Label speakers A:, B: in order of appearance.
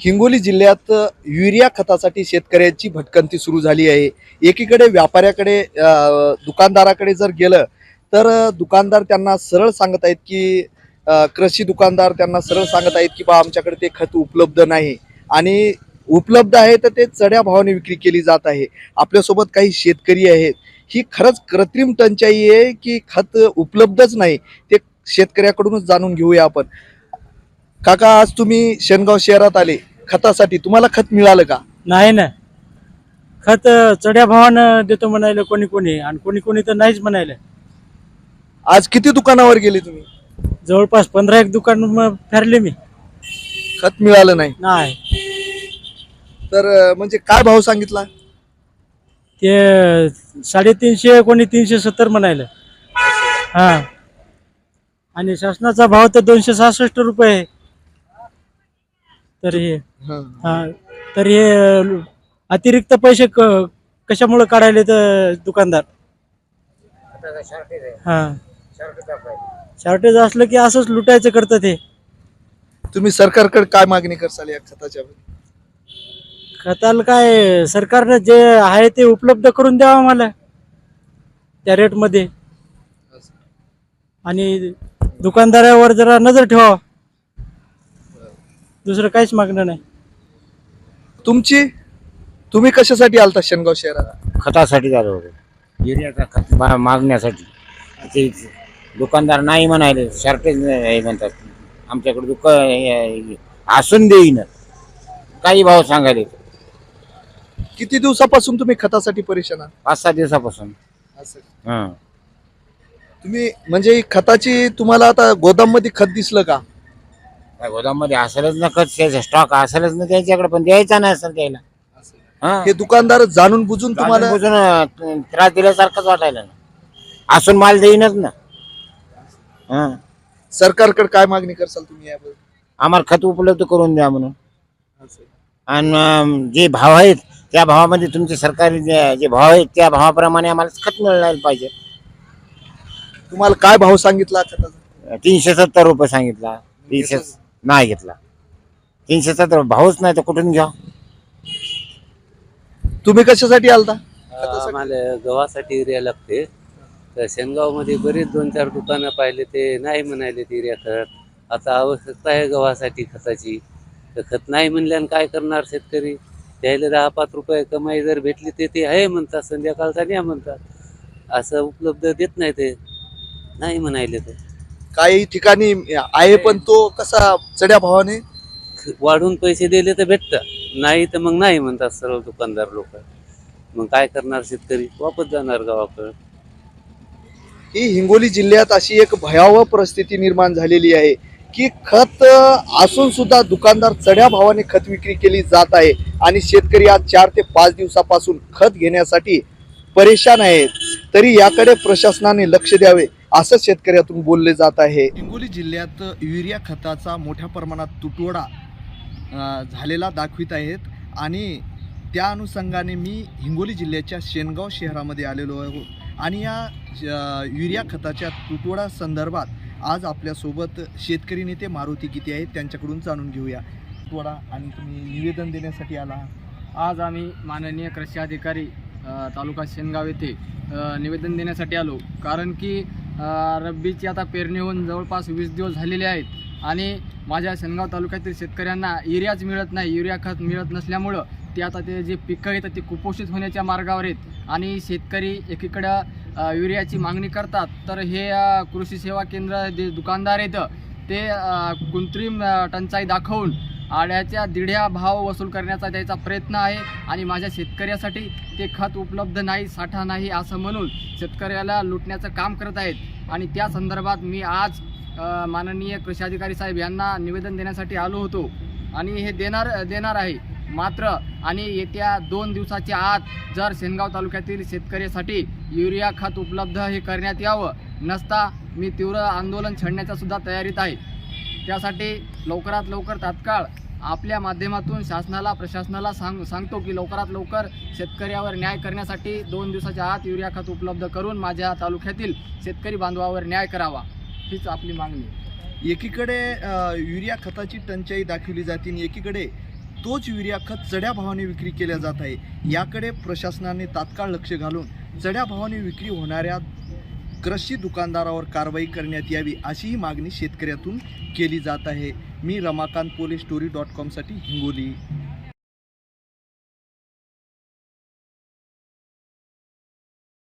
A: हिंगोली जिल्ह्यात युरिया खतासाठी शेतकऱ्यांची भटकंती सुरू झाली आहे. एकीकडे व्यापाऱ्याकडे दुकानदाराकडे जर गेलं तर दुकानदार त्यांना सरळ सांगत आहेत की कृषी दुकानदार त्यांना सरळ सांगत आहेत की बा आमच्याकडे ते खत उपलब्ध नाही आणि उपलब्ध आहे तर ते चढ्या भावाने विक्री केली जात आहे. आपल्यासोबत काही शेतकरी आहेत. ही खरंच कृत्रिम टंचाई आहे की खत उपलब्धच नाही ते शेतकऱ्याकडूनच जाणून घेऊया आपण. काका, आज तुम्ही शेनगाव शहरात आले खतासाठी, तुम्हाला खत मिळालं का?
B: नाही ना, खत चढ्या भावानं देतो म्हणाले कोणी कोणी, आणि कोणी कोणी तर नाहीच म्हणाले.
A: आज किती दुकानावर गेले तुम्ही?
B: जवळपास 15 दुकान फिरले मी,
A: खत मिळालं नाही.
B: नाही.
A: तर म्हणजे काय भाव सांगितला?
B: ते 350, कोणी 370 म्हणाले. हा, आणि शासनाचा भाव तर 266 रुपये आहे. तर हे हा, तर हे अतिरिक्त पैसे कशामुळे काढायले तर दुकानदार? हा, शॉर्टेज असलं की असंच लुटायचं करतं ते.
A: तुम्ही सरकारकडे काय मागणी करसाल या खताच्या?
B: खताला काय, सरकारनं जे आहे ते उपलब्ध करून द्यावं मला त्या रेटमध्ये, आणि दुकानदारावर जरा नजर ठेवा. दुसरं काहीच मागणं नाही.
A: तुम्ही कशासाठी आलता शेनगाव शहरात?
C: खतासाठी झालं होतं, युरियाचा खत मागण्यासाठी. ते दुकानदार नाही म्हणाले, शॉर्टेज आहे म्हणतात. आमच्याकडे असून देईन काही भाव सांगायले.
A: किती दिवसापासून तुम्ही खतासाठी परेशान आहात?
C: 5-6 दिवसापासून.
A: असं तुम्ही म्हणजे खताची तुम्हाला आता गोदाम मध्ये खत दिसलं का?
C: गोदाम मध्ये असेलच ना खत, स्टॉक असेलच ना त्याच्याकडे, पण द्यायचा नाही असेल त्याला.
A: हे दुकानदार जाणून बुजून तुम्हाला
C: बुजून त्रास दिल्यासारखंच वाटायला ना, असून माल देईनच ना.
A: सरकारकडे काय मागणी करसाल तुम्ही याबद्दल?
C: आम्हाला खत उपलब्ध करून द्या म्हणून, आणि जे भाव आहेत त्या भावामध्ये तुमचे सरकारी जे भाव आहेत त्या भावाप्रमाणे आम्हाला खत मिळायला पाहिजे.
A: तुम्हाला काय भाव सांगितला खताचा?
C: 370 रुपये सांगितला. 300 नाही घेतला. 370 भावच नाही तर कुठून घ्या?
A: तुम्ही कशासाठी आलता?
D: आम्हाला गव्हासाठी युरिया लागते. तर शेनगाव मध्ये बरेच 2-4 दुकानं पाहिले, ते नाही म्हणाले युरिया खत. आता आवश्यकता आहे गव्हासाठी खताची, तर खत नाही म्हणल्यानं काय करणार शेतकरी? त्याला 10-5 रुपये कमाई जर भेटली ते आहे म्हणतात, संध्याकाळचा न्या म्हणतात. असं उपलब्ध देत नाही, ते नाही म्हणायले. तर
A: काही ठिकाणी आहे पण तो कसा चढ्या भावाने
D: वाढून पैसे दिले तर भेटतं, नाही तर मग नाही म्हणतात सर्व दुकानदार लोक. मग काय करणार शेतकरी? वापस जाणार गावाकडे.
A: ही हिंगोली जिल्ह्यात अशी एक भयावह परिस्थिती निर्माण झालेली आहे की खत असून सुद्धा दुकानदार चढ्या भावाने खत विक्री केली जात आहे आणि शेतकरी आज 4 ते 5 दिवसापासून खत घेण्यासाठी परेशान आहेत. तरी याकडे प्रशासनाने लक्ष द्यावे असं शेतकऱ्यातून बोलले जात आहे. हिंगोली जिल्ह्यात युरिया खताचा मोठ्या प्रमाणात तुटवडा झालेला दाखवित आहेत आणि त्या अनुषंगाने मी हिंगोली जिल्ह्याच्या शेनगाव शहरामध्ये आलेलो आहे आणि या युरिया खताच्या तुटवडा संदर्भात आज आपल्यासोबत शेतकरी नेते मारुती गीते आहेत, त्यांच्याकडून जाणून घेऊया. तुटवडा आणि तुम्ही निवेदन देण्यासाठी आला.
E: आज आम्ही माननीय कृषी अधिकारी तालुका शेनगाव येथे निवेदन देण्यासाठी आलो, कारण की रब्बीची आता पेरणी होऊन जवळपास 20 दिवस झालेले आहेत आणि माझ्या शेनगाव तालुक्यातील शेतकऱ्यांना युरियाच मिळत नाही. युरिया खत मिळत नसल्यामुळं ते आता ते जे पिकं आहेत ते कुपोषित होण्याच्या मार्गावर आहेत आणि शेतकरी एकीकडं युरियाची मागणी करतात, तर हे कृषी सेवा केंद्र जे दुकानदार आहेत ते कृत्रिम टंचाई दाखवून आड्याच्या दिढ्या भाव वसूल करण्याचा त्याचा प्रयत्न आहे आणि माझ्या शेतकऱ्यासाठी ते खत उपलब्ध नाही, साठा नाही असं म्हणून शेतकऱ्याला लुटण्याचं काम करत आहेत. आणि त्या संदर्भात मी आज माननीय कृषी अधिकारी साहेब यांना निवेदन देण्यासाठी आलो होतो आणि हे देणार आहे. मात्र आणि येत्या 2 दिवसाच्या आत जर शेनगाव तालुक्यातील शेतकऱ्यासाठी युरिया खत उपलब्ध हे करण्यात यावं, नसता मी तीव्र आंदोलन छेडण्याच्या सुद्धा तयारीत आहे. त्यासाठी लवकरात लवकर तात्काळ आपल्या माध्यमातून शासनाला प्रशासनाला सांगतो की लवकरात लवकर शेतकऱ्यावर न्याय करण्यासाठी 2 दिवसाच्या आत युरिया खत उपलब्ध करून माझ्या तालुक्यातील शेतकरी बांधवावर न्याय करावा, हीच आपली मागणी.
A: एकीकडे युरिया खताची टंचाई दाखवली जाते आणि एकीकडे तोच युरिया खत चढ्या भावाने विक्री केल्या जात आहे. याकडे प्रशासनाने तात्काळ लक्ष घालून चढ्या भावाने विक्री होणाऱ्या कृषी दुकानदारावर कारवाई करण्यात यावी अशीही मागणी शेतकऱ्यातून केली जात आहे. मी रमाकांत पोले story.com साठी हिंगोली.